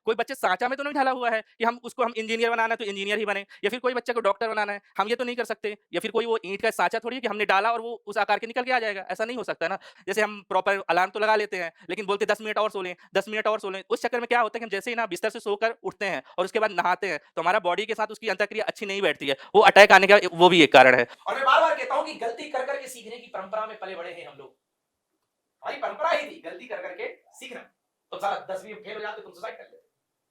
कोई बच्चे सांचा में तो नहीं ढला हुआ है कि हम उसको हम इंजीनियर बनाना है तो इंजीनियर ही बने, या फिर कोई बच्चे को डॉक्टर बनाना है, हम ये तो नहीं कर सकते। या फिर कोई वो ईंट का सांचा थोड़ी है कि हमने डाला और वो उस आकार के निकल के आ जाएगा, ऐसा नहीं हो सकता ना। जैसे हम प्रॉपर अलार्म तो लगा लेते हैं, लेकिन बोलते 10 मिनट और सो लें, 10 मिनट और सो लें। उस चक्कर में क्या होता है कि हम जैसे ही ना बिस्तर से सोकर उठते हैं और उसके बाद नहाते हैं, तो हमारा बॉडी के साथ उसकी अंतःक्रिया अच्छी नहीं बैठती है, वो अटैक आने का वो भी एक कारण है। और मैं बार-बार कहता हूं कि गलती कर करके सीखने की परंपरा में पले बड़े हैं हम लोग। हमारी परंपरा ही थी गलती कर करके सीखना। तुम साला 10वीं में फेल हो जाते हो, तुम सुसाइड कर लेते हो।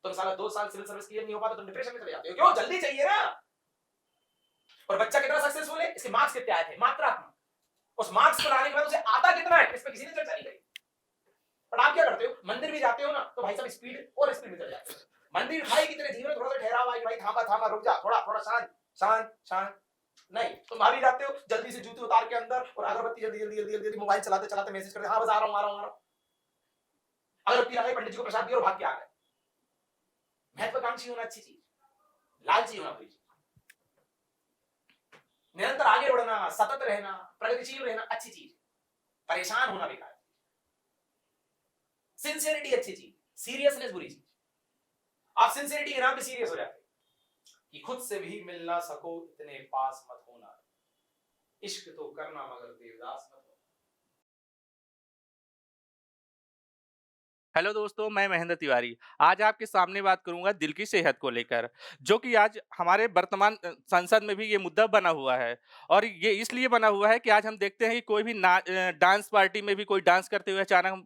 तुम साला 2 साल सिविल सर्विस क्लियर नहीं हो पाता, तुम डिप्रेशन में चले जाते हो। क्यों? जल्दी चाहिए ना। और बच्चा कितना सक्सेसफुल है, इसके मार्क्स कितने आए थे, मात्रात्मक। उस मार्क्स को लाने के बाद उसे आता कितना है, इस पे किसी ने चर्चा नहीं करी। पर आप क्या करते हो, मंदिर भी जाते हो ना, तो भाई साहब स्पीड और स्पीड में चले जाते हो। मंदिर भाई की तरह जीवन थोड़ा सा ठहरा हुआ है, भाई थामा थामा रुक जा, थोड़ा थोड़ा शांत शांत शांत। नहीं, तुम भाभी जाते हो जल्दी से जूते उतार के अंदर और अगरबत्ती जल्दी जल्दी जल्दी जल्दी मोबाइल चलाते चलाते मैसेज करते, हाँ बस आ रहा हूं आ रहा हूं आ रहा हूं। अगरबत्ती लगाई, पंडित जी को प्रसाद दिया और भाग के आ गए। महत्वाकांक्षी होना अच्छी चीज, लालची होना बुरी चीज। निरंतर आगे बढ़ना, सतत रहना, प्रगतिशील रहना अच्छी चीज, परेशान होना बेकार। सिंसियरिटी अच्छी चीज, सीरियसनेस बुरी चीज। आप सिंसियरिटी के नाम पे सीरियस हो जाते कि खुद से भी मिल ना सको इतने पास मत होना, इश्क तो करना मगर देवदास मत। हेलो दोस्तों, मैं महेंद्र तिवारी। आज आपके सामने बात करूंगा दिल की सेहत को लेकर, जो कि आज हमारे वर्तमान संसद में भी ये मुद्दा बना हुआ है। और ये इसलिए बना हुआ है कि आज हम देखते हैं कि कोई भी डांस पार्टी में भी कोई डांस करते हुए अचानक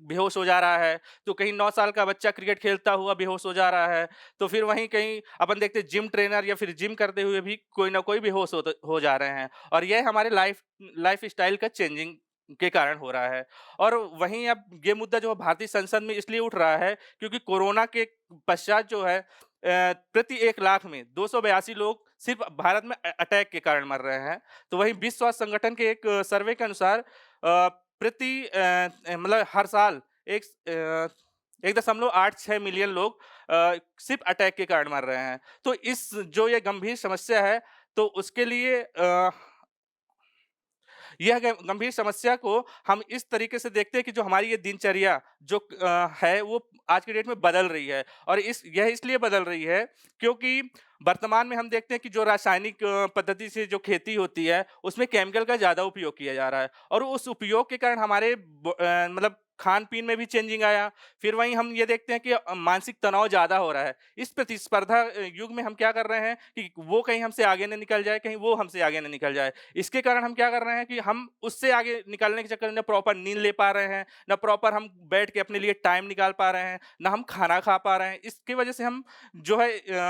बेहोश हो जा रहा है, तो कहीं 9 साल का बच्चा क्रिकेट खेलता हुआ बेहोश हो जा रहा है, तो फिर वहीं कहीं अपन देखते हैं जिम ट्रेनर या फिर जिम करते हुए भी कोई ना कोई बेहोश हो जा रहे हैं। और यह हमारे लाइफ स्टाइल का चेंजिंग के कारण हो रहा है। और वहीं अब ये मुद्दा जो है भारतीय संसद में इसलिए उठ रहा है क्योंकि कोरोना के पश्चात जो है प्रति 1 लाख में 282 लोग सिर्फ भारत में अटैक के कारण मर रहे हैं। तो वहीं विश्व स्वास्थ्य संगठन के एक सर्वे के अनुसार प्रति मतलब हर साल 1.86 मिलियन लोग सिर्फ अटैक के कारण मर रहे हैं। तो इस जो ये गंभीर समस्या है, तो उसके लिए यह गंभीर समस्या को हम इस तरीके से देखते हैं कि जो हमारी ये दिनचर्या जो है वो आज की डेट में बदल रही है। और यह इसलिए बदल रही है क्योंकि वर्तमान में हम देखते हैं कि जो रासायनिक पद्धति से जो खेती होती है उसमें केमिकल का ज़्यादा उपयोग किया जा रहा है, और उस उपयोग के कारण हमारे मतलब खान पीन में भी चेंजिंग आया। फिर वहीं हम ये देखते हैं कि मानसिक तनाव ज़्यादा हो रहा है। इस प्रतिस्पर्धा युग में हम क्या कर रहे हैं कि वो कहीं हमसे आगे न निकल जाए, कहीं वो हमसे आगे न निकल जाए। इसके कारण हम क्या कर रहे हैं कि हम उससे आगे निकलने के चक्कर में ना प्रॉपर नींद ले पा रहे हैं, ना प्रॉपर हम बैठ के अपने लिए टाइम निकाल पा रहे हैं, ना हम खाना खा पा रहे हैं। इसकी वजह से हम जो है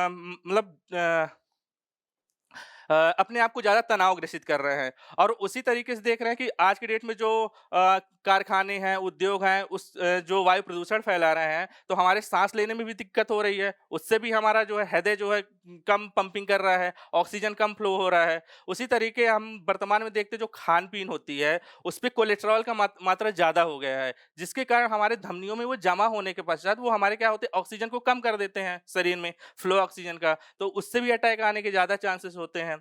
मतलब अपने आप को ज़्यादा तनाव ग्रसित कर रहे हैं। और उसी तरीके से देख रहे हैं कि आज की डेट में जो कारखाने हैं, उद्योग हैं, जो वायु प्रदूषण फैला रहे हैं, तो हमारे सांस लेने में भी दिक्कत हो रही है। उससे भी हमारा जो है हृदय जो है कम पंपिंग कर रहा है, ऑक्सीजन कम फ्लो हो रहा है। उसी तरीके हम वर्तमान में देखते हैं जो खान-पीन होती है, उसपे कोलेस्ट्रॉल का मात्रा ज़्यादा हो गया है, जिसके कारण हमारे धमनियों में वो जमा होने के पश्चात वो हमारे क्या होते हैं ऑक्सीजन को कम कर देते हैं शरीर में, फ्लो ऑक्सीजन का, तो उससे भी अटैक आने के ज़्यादा चांसेस होते हैं।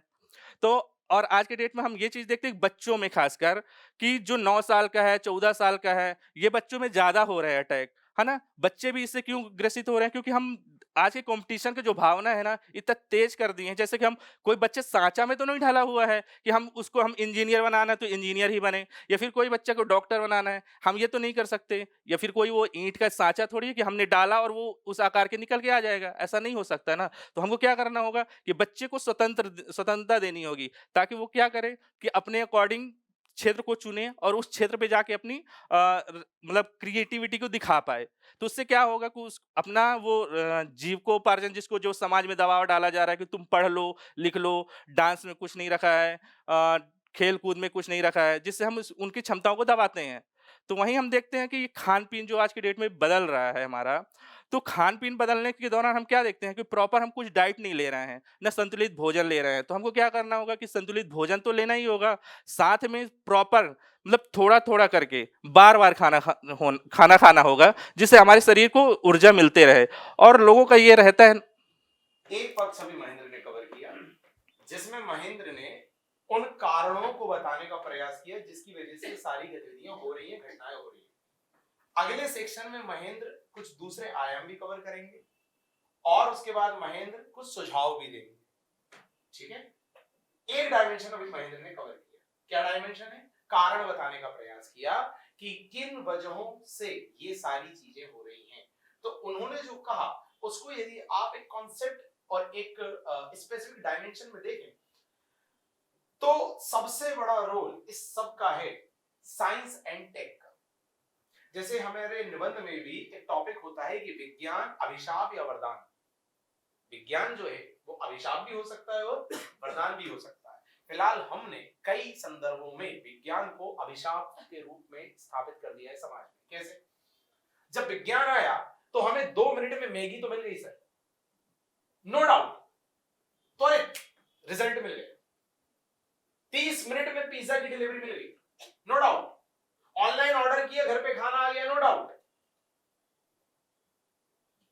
तो और आज के डेट में हम ये चीज़ देखते हैं बच्चों में खासकर कि जो 9 साल का है, 14 साल का है, ये बच्चों में ज़्यादा हो रहे हैं अटैक, है ना? बच्चे भी इससे क्यों ग्रसित हो रहे हैं? क्योंकि हम आज के कॉम्पिटिशन की जो भावना है ना, इतना तेज़ कर दी है। जैसे कि हम कोई बच्चे साँचा में तो नहीं ढला हुआ है कि हम इंजीनियर बनाना है तो इंजीनियर ही बने, या फिर कोई बच्चे को डॉक्टर बनाना है, हम ये तो नहीं कर सकते। या फिर कोई वो ईंट का साँचा थोड़ी है कि हमने डाला और वो उस आकार के निकल के आ जाएगा, ऐसा नहीं हो सकता ना। तो हमको क्या करना होगा कि बच्चे को स्वतंत्रता देनी होगी, ताकि वो क्या करे कि अपने अकॉर्डिंग क्षेत्र को चुने और उस क्षेत्र पे जाके अपनी मतलब क्रिएटिविटी को दिखा पाए। तो उससे क्या होगा कि उस अपना वो जीविकोपार्जन जिसको जो समाज में दबाव डाला जा रहा है कि तुम पढ़ लो, लिख लो, डांस में कुछ नहीं रखा है, खेल-कूद में कुछ नहीं रखा है, जिससे हम उनकी क्षमताओं को दबाते हैं। तो वहीं हम देखते हैं कि ये खान-पीन जो आज की डेट में बदल रहा है हमारा, तो खान-पीन बदलने के दौरान हम क्या देखते हैं कि प्रॉपर हम कुछ डाइट नहीं ले रहे हैं, ना संतुलित भोजन ले रहे हैं। तो हमको क्या करना होगा कि संतुलित भोजन तो लेना ही होगा, साथ में प्रॉपर मतलब थोड़ा-थोड़ा करके बार-बार खाना खाना होगा, जिससे हमारे शरीर को ऊर्जा मिलते रहे। और लोगों का ये रहता है। एक पक्ष अभी महेंद्र ने कवर किया, जिसमें महेंद्र ने उन कारणों को बताने का प्रयास किया जिसकी वजह से सारी गतिविधियां हो रही हैं, घटनाएं हो रही हैं। अगले सेक्शन में महेंद्र कुछ दूसरे आयाम भी कवर करेंगे और उसके बाद महेंद्र कुछ सुझाव भी देंगे, ठीक है। एक डायमेंशन अभी महेंद्र ने कवर किया, क्या डायमेंशन है? कारण बताने का प्रयास किया कि किन वजहों से ये सारी चीजें हो रही हैं। तो उन्होंने जो कहा उसको यदि आप एक कॉन्सेप्ट और एक स्पेसिफिक डायमेंशन में देखें तो सबसे बड़ा रोल इस सब का है साइंस एंड टेक का। जैसे हमारे निबंध में भी एक टॉपिक होता है कि विज्ञान अभिशाप या वरदान। विज्ञान जो है वो अभिशाप भी हो सकता है और वरदान भी हो सकता है। फिलहाल हमने कई संदर्भों में विज्ञान को अभिशाप के रूप में स्थापित कर दिया है समाज में। कैसे? जब विज्ञान आया तो हमें 2 मिनट में मैगी तो मिल गई सर, नो डाउट, त्वरित रिजल्ट मिल गया। 30 मिनट में पिज्जा की डिलीवरी मिल गई, नो डाउट। ऑनलाइन ऑर्डर किया, घर पे खाना आ गया, नो डाउट।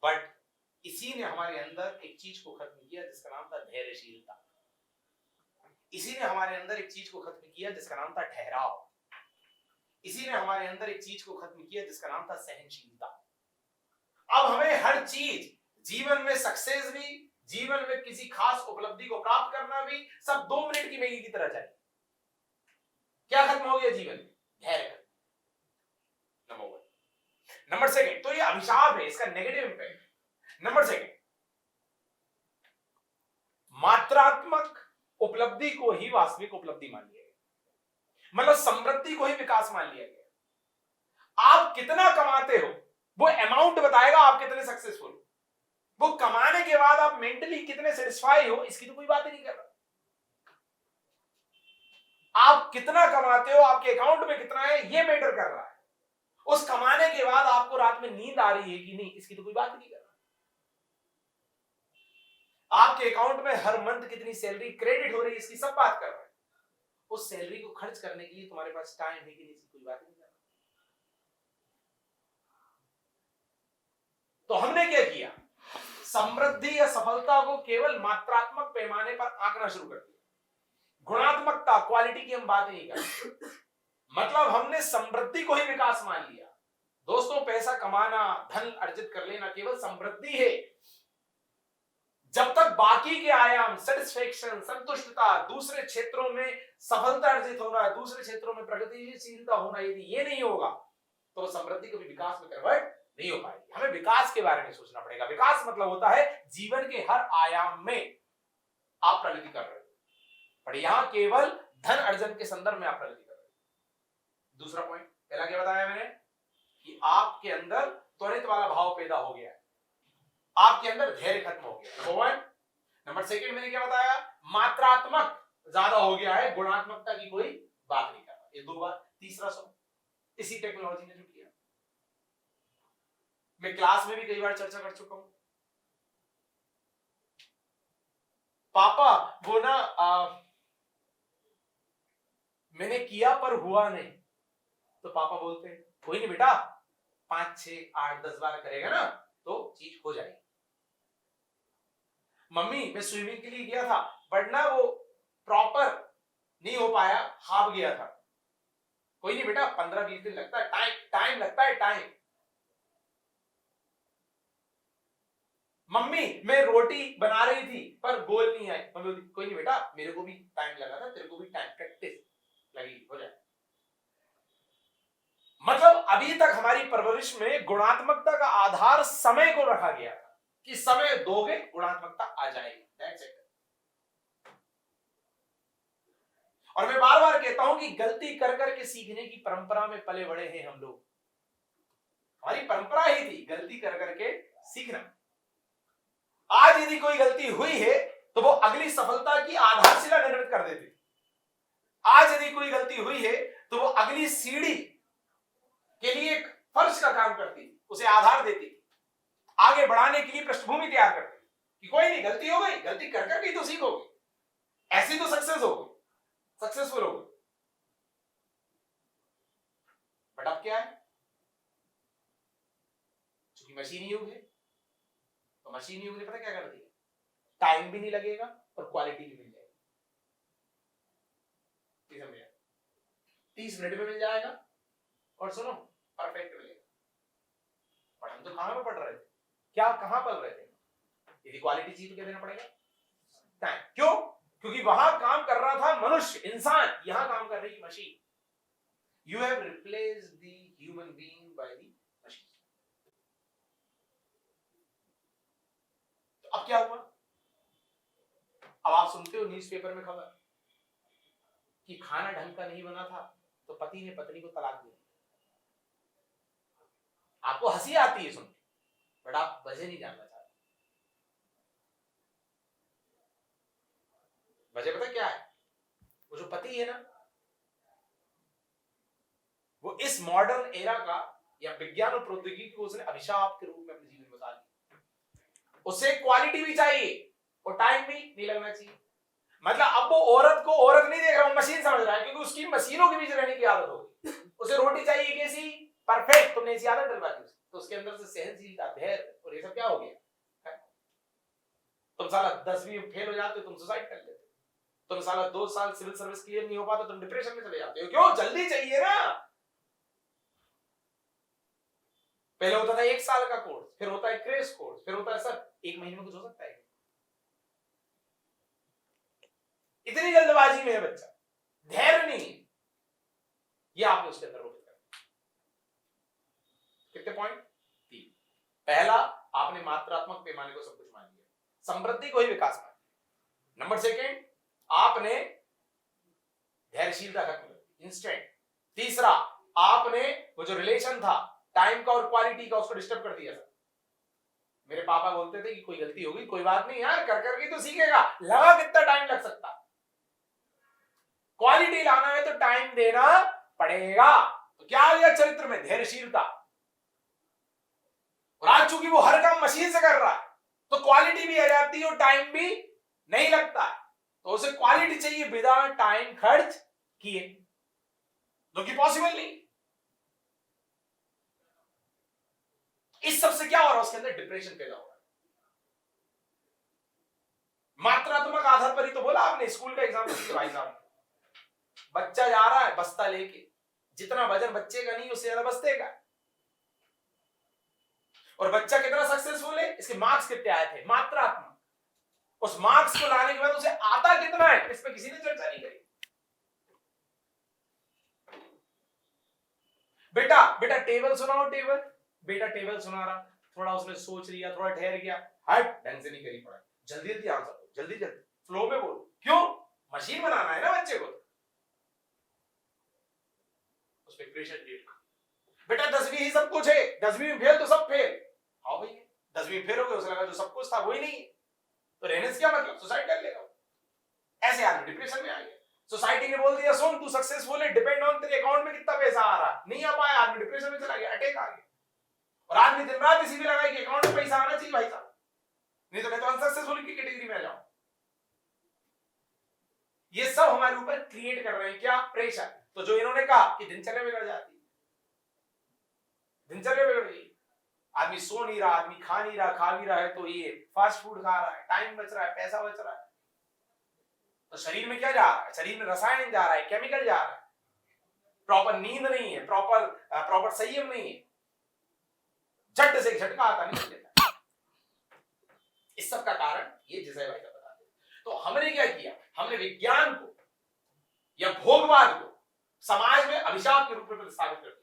बट इसी ने हमारे अंदर एक चीज को खत्म किया जिसका नाम था धैर्यशीलता। इसी ने हमारे अंदर एक चीज को खत्म किया जिसका नाम था ठहराव। इसी ने हमारे अंदर एक चीज को खत्म किया जिसका नाम था सहनशीलता। अब हमें हर चीज, जीवन में सक्सेस भी, जीवन में किसी खास उपलब्धि को प्राप्त करना भी, सब 2 मिनट की मैगी की तरह चाहिए। क्या खत्म हो गया जीवन में? धैर्य। नंबर 1। नंबर 2, तो ये अभिशाप है, इसका नेगेटिव इंपैक्ट। नंबर 2, मात्रात्मक उपलब्धि को ही वास्तविक उपलब्धि मान लिया गया, मतलब समृद्धि को ही विकास मान लिया गया। आप कितना कमाते हो वो अमाउंट बताएगा आप कितने सक्सेसफुल हो। वो कमाने के बाद आप मेंटली कितने सेटिस्फाई हो इसकी तो कोई बात ही नहीं कर रहा। आप कितना कमाते हो, आपके अकाउंट में कितना है, ये मैटर कर रहा है। उस कमाने के बाद आपको रात में नींद आ रही है कि नहीं, इसकी तो कोई बात नहीं कर रहा। आपके अकाउंट में हर मंथ कितनी सैलरी क्रेडिट हो रही है इसकी सब बात कर रहा है। उस सैलरी को खर्च करने के लिए तुम्हारे पास टाइम है कि नहीं, इसकी कोई बात नहीं कर रहा। तो हमने क्या किया? समृद्धि या सफलता को केवल मात्रात्मक पैमाने पर आंकना शुरू कर दिया। गुणात्मकता, क्वालिटी की हम बात नहीं करते। मतलब हमने समृद्धि को ही विकास मान लिया। दोस्तों, पैसा कमाना, धन अर्जित कर लेना केवल समृद्धि है। जब तक बाकी के आयाम, सेटिस्फेक्शन, संतुष्टता, दूसरे क्षेत्रों में सफलता अर्जित होना, दूसरे क्षेत्रों में प्रगतिशीलता होना, यदि ये नहीं होगा तो समृद्धि कभी विकास में कन्वर्ट नहीं हो पाएगी। हमें विकास के बारे में सोचना पड़ेगा। विकास मतलब होता है जीवन के हर आयाम में आप प्रगति कर रहे हो, पर यहां केवल धन अर्जन के संदर्भ में आप प्रगति कर रहे हो। दूसरा पॉइंट, पहला क्या बताया मैंने कि आपके अंदर त्वरित वाला भाव पैदा हो गया है, आपके अंदर धैर्य खत्म हो गया। नंबर 1। नंबर 2 मैंने क्या बताया? मात्रात्मक ज्यादा हो गया है, गुणात्मकता की कोई बात नहीं कर रहा। ये 2 बात। तीसरा सुनो, इसी टेक्नोलॉजी ने जो किया, मैं क्लास में भी कई बार चर्चा कर चुका हूं। पापा वो ना मैंने किया पर हुआ नहीं, तो पापा बोलते हैं कोई नहीं बेटा, 5, 6, 8, 10 बार करेगा ना तो चीज हो जाएगी। मम्मी मैं स्विमिंग के लिए गया था बट ना वो प्रॉपर नहीं हो पाया, हाफ गया था। कोई नहीं बेटा, 15-20 दिन लगता है, टाइम लगता है, टाइम। मम्मी मैं रोटी बना रही थी पर गोल नहीं आई। मम्मी बोलती कोई नहीं बेटा, मेरे को भी टाइम लगा था, तेरे को भी टाइम, प्रैक्टिस लगी, हो जाए। मतलब अभी तक हमारी परवरिश में गुणात्मकता का आधार समय को रखा गया था कि समय दोगे गुणात्मकता आ जाएगी। That's it. और मैं बार बार कहता हूं कि गलती कर करके सीखने की परंपरा में पले बड़े हैं हम लोग। हमारी परंपरा ही थी गलती कर करके सीखना। आज यदि कोई गलती हुई है तो वो अगली सफलता की आधारशिला निर्मित कर देती। आज यदि कोई गलती हुई है तो वो अगली सीढ़ी के लिए एक फर्श का काम करती, उसे आधार देती, आगे बढ़ाने के लिए पृष्ठभूमि तैयार करती कि कोई नहीं, गलती हो गई, गलती कर करके तो सीखोगे, ऐसी तो सक्सेस होगी, सक्सेसफुल होगी। बट अब क्या है, क्योंकि मशीनी युग है तो मशीनी युग ने पता क्या कर दिया, टाइम भी नहीं लगेगा और क्वालिटी भी मिल जाएगी। 30 मिनट में मिल जाएगा और सुनो परफेक्ट मिलेगा। और हम तो कहां में पढ़ रहे थे, क्या कहां पढ़ रहे थे? यदि क्वालिटी चाहिए तो क्या देना पड़ेगा? टाइम। क्यों? क्योंकि वहां काम कर रहा था मनुष्य, इंसान, यहां काम कर रही machine. You have replaced the human being by the machine. तो अब क्या हुआ? अब आप सुनते हो न्यूज़पेपर में खबर कि खाना ढंग का नहीं बना था तो पति ने पत्नी को तलाक दिया। आपको हंसी आती है सुन के, बट आप वजह नहीं जानना चाहते। वजह पता क्या है? वो जो पति है ना, वो इस मॉडर्न एरा का या विज्ञान और प्रौद्योगिकी को उसने अभिशाप के रूप में अपने जीवन में डाल दिया। उसे क्वालिटी भी चाहिए और टाइम भी नहीं लगना चाहिए। मतलब अब वो औरत को औरत नहीं देख रहा, वो मशीन समझ रहा है, क्योंकि उसकी मशीनों के बीच रहने की आदत हो गई। उसे रोटी चाहिए कैसी? परफेक्ट। तुमने ऐसी आदत डलवा दी, तो उसके अंदर से सहनशीलता, धैर्य और ये सब क्या हो गया? तुम साला 10वीं में फेल हो जाते हो, तुम सुसाइड कर लेते हो। तुम साला 2 साल सिविल सर्विस क्लियर नहीं हो पाता, तुम डिप्रेशन में चले जाते हो। क्यों? जल्दी चाहिए ना। पहले होता था 1 साल का कोर्स, फिर होता है क्रैश कोर्स, फिर होता है सर 1 महीने में कुछ हो सकता है। इतनी जल्दबाजी में है बच्चा, धैर्य नहीं है। ये आपने उसके अंदर रोक दिया। कितने पॉइंट? 3। पहला, आपने मात्रात्मक पैमाने को सब कुछ मान लिया, समृद्धि को ही विकास मान। नंबर 2, आपने धैर्यशीलता खत्म कर दी, इंस्टेंट। तीसरा, आपने वो जो रिलेशन था टाइम का और क्वालिटी का, उसको डिस्टर्ब कर दिया। मेरे पापा बोलते थे कि कोई गलती होगी, कोई बात नहीं यार, कर करके तो सीखेगा। लगा कितना टाइम लग सकता, क्वालिटी लाना है तो टाइम देना पड़ेगा। तो क्या आ गया चरित्र में? धैर्यशीलता। और आज चूंकि वो हर काम मशीन से कर रहा है, तो क्वालिटी भी आ जाती है और टाइम भी नहीं लगता है। तो उसे क्वालिटी चाहिए बिना टाइम खर्च किए, जो कि पॉसिबल नहीं। इस सबसे क्या हो रहा है? उसके अंदर डिप्रेशन पैदा हो रहा है। मात्रात्मक आधार पर ही तो बोला आपने। स्कूल का एग्जाम्पल भाई साहब, बच्चा जा रहा है बस्ता लेके, जितना वजन बच्चे का नहीं उससे ज्यादा बस्ते का। और बच्चा कितना सक्सेसफुल है, इसके मार्क्स कितने आए थे, मात्रात्मक। उस मार्क्स को लाने के बाद उसे आता कितना है, इस पे किसी ने चर्चा नहीं करी। बेटा बेटा टेबल सुनाओ, टेबल। बेटा टेबल सुना रहा, थोड़ा उसने सोच लिया, थोड़ा ठहर गया, हट, ढंग से नहीं करी पढ़ाई, जल्दी जल्दी आंसर दो, जल्दी जल्दी फ्लो में बोलो। क्यों? मशीन बनाना है ना बच्चे को, उस पे प्रेशर क्रिएट। बेटा 10वीं ही सब कुछ है, 10वीं में फेल तो सब फेल। हाँ भाई, 10वीं में फेल हो गए, उसे लगा जो सब कुछ था वही नहीं है, तो रहने से क्या मतलब, सुसाइड कर लेगा। ऐसे आदमी डिप्रेशन में आ गया। सोसाइटी ने बोल दिया सुन तू सक्सेसफुल है, डिपेंड ऑन तेरे अकाउंट में कितना पैसा आ रहा, नहीं आ पाया, आदमी डिप्रेशन में चला गया, अटैक आ गया। और आदमी दिन रात इसी में लगा कि अकाउंट में पैसा आना चाहिए भाई साहब, नहीं तो मैं तो अनसक्सेसफुल की कैटेगरी में आ जाऊं। ये सब हमारे ऊपर क्रिएट कर रहे हैं क्या? प्रेशर। तो जो इन्होंने कहा कि दिनचर्या बिगड़ जाती है, दिनचर्या बिगड़ गई, आदमी सो नहीं रहा, आदमी खा नहीं रहा, खा भी रहा है तो ये फास्ट फूड खा रहा है, टाइम बच रहा है, पैसा बच रहा है, तो शरीर में क्या जा रहा है? शरीर में रसायन जा रहा है, केमिकल जा रहा है, प्रॉपर नींद नहीं है, प्रॉपर संयम नहीं है, झट से झटका आता नहीं लेता। इस सब का कारण ये जिसे भाई का बताते। तो हमने क्या किया? हमने विज्ञान को या भोगवाद को समाज में अभिशाप के रूप में प्रतिस्थापित कर दिया।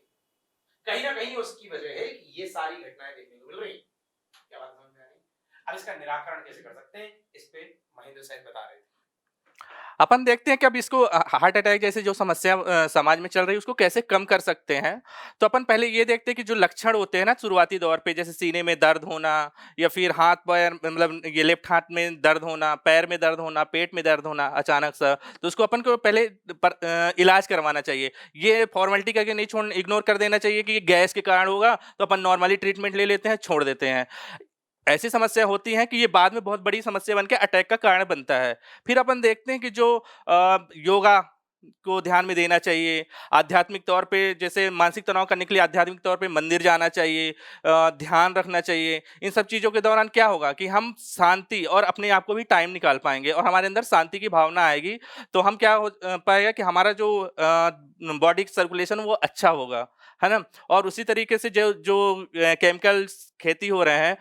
कहीं ना कहीं उसकी वजह है कि ये सारी घटनाएं देखने को मिल रही। क्या बात समझ में आ रही? अब इसका निराकरण कैसे कर सकते हैं, इस पे महेंद्र सैन बता रहे थे। अपन देखते हैं कि अब इसको हार्ट अटैक जैसे जो समस्या समाज में चल रही है उसको कैसे कम कर सकते हैं। तो अपन पहले ये देखते हैं कि जो लक्षण होते हैं ना शुरुआती दौर पे, जैसे सीने में दर्द होना या फिर हाथ पैर मतलब ये लेफ्ट हाथ में दर्द होना, पैर में दर्द होना, पेट में दर्द होना अचानक सा, तो उसको अपन को पहले इलाज करवाना चाहिए। ये फॉर्मेलिटी करके नहीं छोड़ इग्नोर कर देना चाहिए कि ये गैस के कारण होगा तो अपन नॉर्मली ट्रीटमेंट ले लेते हैं, छोड़ देते हैं। ऐसी समस्या होती है कि ये बाद में बहुत बड़ी समस्या बन के अटैक का कारण बनता है। फिर अपन देखते हैं कि जो योगा को ध्यान में देना चाहिए, आध्यात्मिक तौर पे जैसे मानसिक तनाव करने के लिए आध्यात्मिक तौर पे मंदिर जाना चाहिए, ध्यान रखना चाहिए। इन सब चीज़ों के दौरान क्या होगा कि हम शांति और अपने आप को भी टाइम निकाल पाएंगे और हमारे अंदर शांति की भावना आएगी, तो हम क्या हो पाएगा कि हमारा जो बॉडी सर्कुलेशन वो अच्छा होगा, है ना? और उसी तरीके से जो जो केमिकल्स खेती हो रहे हैं,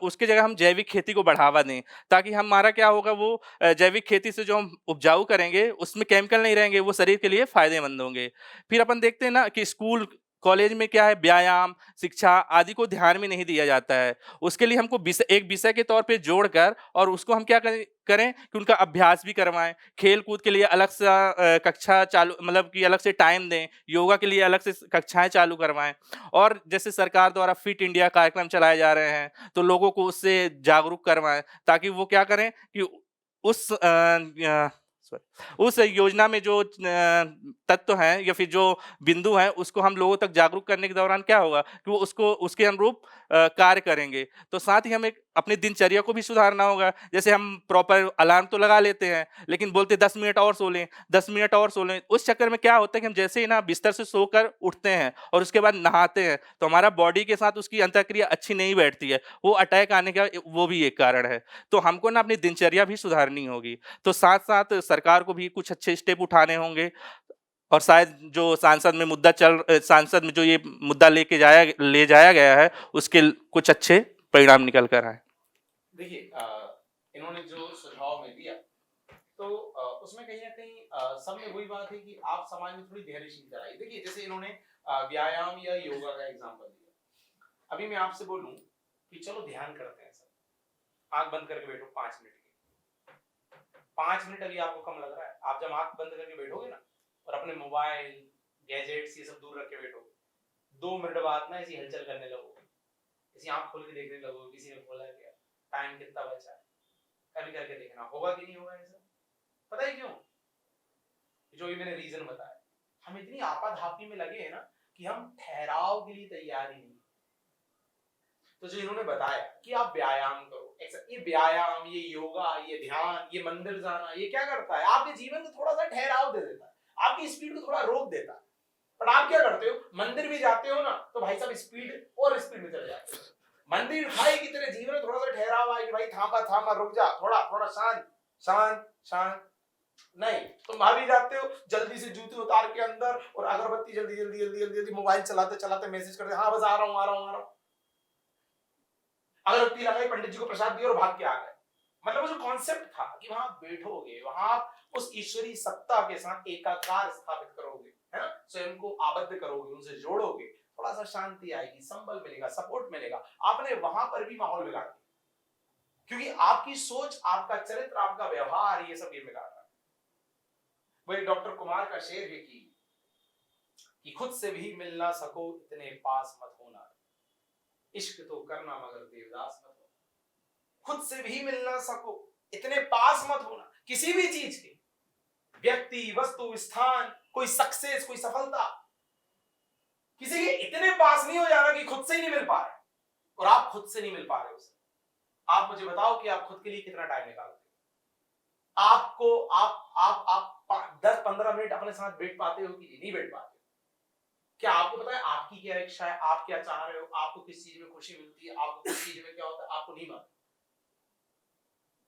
उसकी जगह हम जैविक खेती को बढ़ावा दें, ताकि हमारा क्या होगा वो जैविक खेती से जो हम उपजाऊ करेंगे, उसमें केमिकल नहीं रहेंगे, वो शरीर के लिए फ़ायदेमंद होंगे। फिर अपन देखते हैं ना कि स्कूल, कॉलेज में क्या है, व्यायाम, शिक्षा आदि को ध्यान में नहीं दिया जाता है। उसके लिए हमको एक विषय के तौर पे जोड़कर और उसको हम क्या करें कि उनका अभ्यास भी करवाएँ। खेल-कूद के लिए अलग सा कक्षा चालू, मतलब कि अलग से टाइम दें, योगा के लिए अलग से कक्षाएँ चालू करवाएँ। और जैसे सरकार द्वारा फिट इंडिया कार्यक्रम चलाए जा रहे हैं, तो लोगों को उससे जागरूक करवाएँ, ताकि वो क्या करें कि उस उस योजना में जो तत्व हैं या फिर जो बिंदु हैं, उसको हम लोगों तक जागरूक करने के दौरान क्या होगा कि वो उसको उसके अनुरूप कार्य करेंगे। तो साथ ही हमें अपनी दिनचर्या को भी सुधारना होगा। जैसे हम प्रॉपर अलार्म तो लगा लेते हैं, लेकिन बोलते हैं 10 मिनट और सो लें, 10 मिनट और सो लें। उस चक्कर में क्या होता है कि हम जैसे ही ना बिस्तर से सोकर उठते हैं और उसके बाद नहाते हैं, तो हमारा बॉडी के साथ उसकी अंतःक्रिया अच्छी नहीं बैठती है। वो अटैक आने का वो भी एक कारण है। तो हमको ना अपनी दिनचर्या भी सुधारनी होगी। तो साथ-साथ सरकार को भी कुछ अच्छे स्टेप उठाने होंगे, और शायद जो सांसद में जो ये मुद्दा ले जाया गया है, उसके कुछ अच्छे परिणाम निकल कर आए। देखिए इन्होंने जो सुझाव में दिया, तो उसमें कहीं ना कहीं सब में वही बात है कि आप समाज में थोड़ी धैर्यशीलता आई। देखिए जैसे इन्होंने व्यायाम या योगा का एग्जांपल दिया। अभी मैं आपसे बोलूं कि चलो ध्यान करते हैं सब, आंख बंद करके बैठो 5 मिनट के। 5 मिनट अभी आपको कम लग रहा है? आप जब आंख बंद करके बैठोगे ना और अपने मोबाइल, गैजेट्स ये सब दूर रख के बैठोगे, 2 मिनट बाद ना ऐसी हलचल करने लगोगे, ऐसी आंख खोल के देखने लगोगे किसी ने खोला है क्या, टाइम कितना बचा है, कभी करके देखना। होगा कि नहीं होगा ऐसा? पता है क्यों? जो भी मैंने रीजन बताया, हम इतनी आपाधापी में लगे हैं ना कि हम ठहराव के लिए तैयार ही नहीं। तो जो इन्होंने बताया कि आप व्यायाम करो, ये व्यायाम, ये योगा, ये ध्यान, ये मंदिर जाना, ये क्या करता है? आपके जीवन में थोड़ा सा ठहराव दे देता है, आपकी स्पीड को थोड़ा रोक देता है। पर आप क्या करते हो? मंदिर भी जाते हो ना, तो भाई साहब स्पीड और स्पीड में चले जाते हो। मंदिर भाई की तेरे जीवन में थोड़ा सा ठहराव आए कि भाई थामा थामा रुक जा, थोड़ा थोड़ा शांत शांत शांत। नहीं, तुम भाग ही जाते हो, जल्दी से जूते उतार के अंदर और अगरबत्ती जल्दी जल्दी जल्दी जल्दी जल्दी, मोबाइल चलाते चलाते मैसेज करते, हाँ बस आ रहा हूँ आ रहा हूँ आ रहा हूँ। अगरबत्ती लगाई, पंडित जी को प्रसाद दिया और भाग के आ गए। मतलब वो जो कॉन्सेप्ट था कि वहां बैठोगे, वहां आप उस ईश्वरी सत्ता के साथ एकाकार स्थापित करोगे, है ना, स्वयं को आबद्ध करोगे, उनसे जोड़ोगे, थोड़ा सा शांति आएगी, संबल मिलेगा, सपोर्ट मिलेगा। आपने वहां पर भी माहौल बिगाड़ दिया, क्योंकि आपकी सोच, आपका चरित्र, आपका व्यवहार, ये सब ये बिगाड़ रहा है। वही डॉक्टर कुमार का शेर है कि खुद से भी मिल ना सको इतने पास मत होना, इश्क तो करना मगर देवदास मत होना। खुद से भी मिल ना सको इतने पास मत होना, किसी भी चीज के, व्यक्ति, वस्तु, स्थान, कोई सक्सेस, कोई सफलता, किसी के इतने पास नहीं हो जाना कि खुद से ही नहीं मिल पा रहे, और आप खुद से नहीं मिल पा रहे उसे। आप मुझे बताओ कि आप खुद के लिए कितना टाइम निकालते हैं? आपको आप 10-15 मिनट अपने साथ बैठ पाते हो कि नहीं बैठ पाते? क्या आपको पता है आपकी क्या इच्छा है, आप क्या चाह रहे हो, आपको किस चीज में खुशी मिलती है, आपको किस चीज में क्या होता है, आपको नहीं मालूम,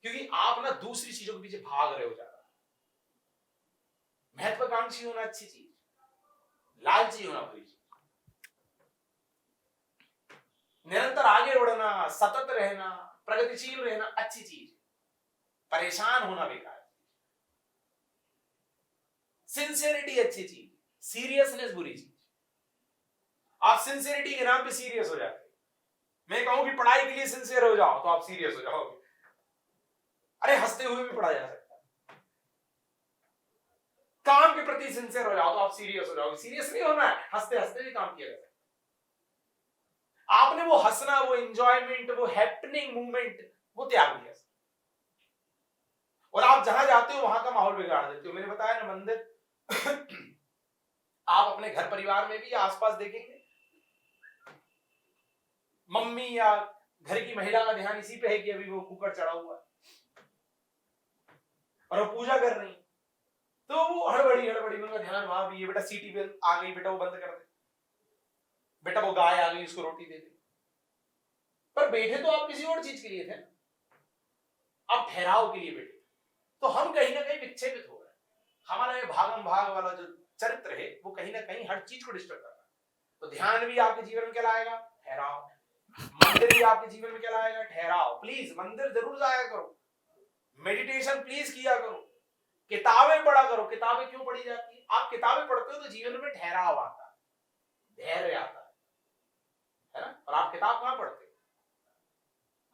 क्योंकि आप ना दूसरी चीजों के पीछे भाग रहे हो जा रहा है। महत्वाकांक्षी होना अच्छी चीज, लालची होना बुरी चीज। निरंतर आगे बढ़ना, सतत रहना, प्रगतिशील रहना अच्छी चीज, परेशान होना बेकार चीज। सिंसियरिटी अच्छी चीज, सीरियसनेस बुरी चीज। आप सिंसियरिटी के नाम पे सीरियस हो जाते हैं। मैं कहूं कि पढ़ाई के लिए सिंसियर हो जाओ तो आप सीरियस हो जाओगे। अरे हंसते हुए भी पढ़ा जा सकता है। काम के प्रति सिंसियर हो जाओ तो आप सीरियस हो जाओगे। सीरियस नहीं होना है, हंसते हंसते भी काम किया जा सकता है। आपने वो हंसना, वो एंजॉयमेंट, वो हैपनिंग मूवमेंट, वो त्याग दिया, और आप जहां जाते हो वहां का माहौल बिगाड़ देते हो। मैंने बताया ना मंदिर आप अपने घर परिवार में भी आसपास देखेंगे, मम्मी या घर की महिला का ध्यान इसी पे है कि अभी वो कुकर चढ़ा हुआ है और वो पूजा कर रही, तो वो हड़बड़ी उनका ध्यान वहां भी है। बेटा सीटी बेल आ गई, बेटा वो बंद कर दे, बेटा वो गाय आ गई उसको रोटी दे दे। पर बैठे तो आप किसी और चीज के लिए थे, आप ठहराव के लिए बैठे। तो हम कहीं ना कहीं विक्षेपित हो रहे हैं। हमारा ये भागम भाग वाला जो चरित्र है वो कहीं ना कहीं हर चीज को डिस्टर्ब कर रहा है। तो ध्यान भी आपके जीवन में क्या लाएगा? ठहराव। मंदिर भी आपके जीवन में क्या लाएगा? ठहराव। प्लीज मंदिर जरूर जाया करो, मेडिटेशन प्लीज किया करो, किताबें पढ़ा करो। किताबें क्यों पढ़ी जाती है? आप किताबें पढ़ते हो तो जीवन में ठहराव आता है, धैर्य आता है ना? और आप किताब कहां पढ़ते हो?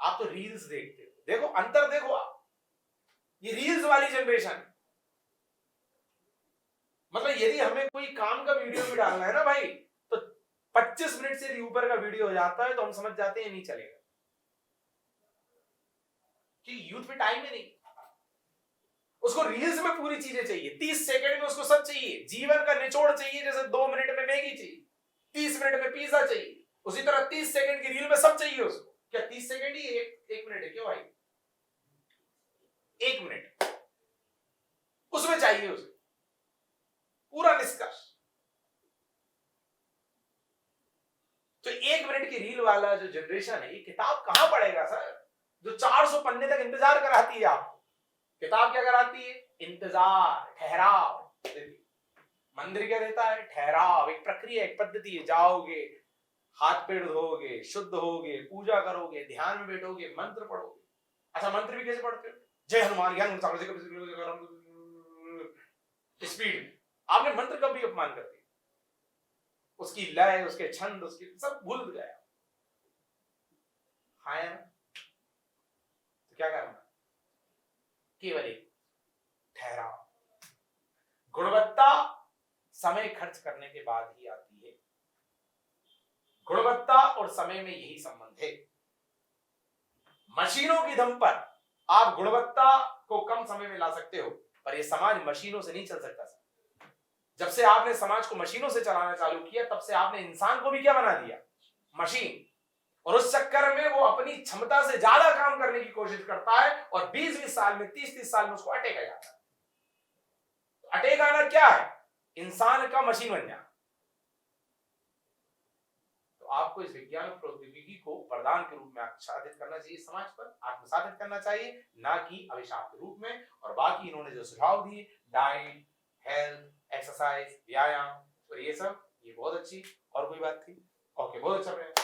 आप तो रील्स देखते हो। देखो अंतर, देखो आप, ये रील्स वाली जनरेशन, मतलब यदि हमें कोई काम का वीडियो भी डालना है ना भाई, तो 25 मिनट से ऊपर का वीडियो हो जाता है तो हम समझ जाते हैं नहीं चलेगा, कि यूथ में टाइम ही नहीं। उसको रील्स में पूरी चीजें चाहिए, 30 सेकंड में उसको सब चाहिए, जीवन का निचोड़ चाहिए। जैसे 2 मिनट में मैगी चाहिए, 30 मिनट में पिज्जा चाहिए, उसी तरह 30 सेकंड की रील में सब चाहिए उसको। क्या 30 सेकंड ही एक मिनट है? क्यों भाई? 1 मिनट उसमें चाहिए उसे पूरा निष्कर्ष। तो 1 मिनट की रील वाला जो जनरेशन है, ये किताब कहां पढ़ेगा सर? जो 400 पन्ने तक इंतजार कराती है आपको, किताब क्या कराती है? इंतजार, ठहराव। मंदिर क्या देता है? ठहराव, एक प्रक्रिया, एक पद्धति है। जाओगे, हाथ पैर धोगे, शुद्ध होगे, पूजा करोगे, ध्यान में बैठोगे, मंत्र पढ़ोगे। अच्छा, मंत्र भी कैसे पढ़ते हो? जय हनुमान ज्ञान स्पीड। आपने मंत्र का भी अपमान कर दिया, उसकी लय, उसके छंद, उसकी सब भूल गया। हाँ या ना? तो क्या करना? केवल एक ठहराव। गुणवत्ता समय खर्च करने के बाद ही आती है। गुणवत्ता और समय में यही संबंध है। मशीनों की दम पर आप गुणवत्ता को कम समय में ला सकते हो, पर यह समाज मशीनों से नहीं चल सकता। जब से आपने समाज को मशीनों से चलाना चालू किया, तब से आपने इंसान को भी क्या बना दिया? मशीन। और उस चक्कर में वो अपनी क्षमता से ज्यादा काम करने की कोशिश करता है, और 20-20 साल में, 30-30 साल में उसको अटेगा जाता है। अटेगा ना क्या है? इंसान का मशीन बन जाना। तो आपको इस विज्ञान प्रौद्योगिकी को वरदान के रूप में आच्छादित करना चाहिए, समाज पर आत्मसातित करना चाहिए, ना कि अभिशाप के रूप में। और बाकी इन्होंने जो सुझाव दिए, डाइट, हेल्थ, एक्सरसाइज, व्यायाम और ये सब, ये बहुत अच्छी। और कोई बात थी? ओके, बहुत अच्छा।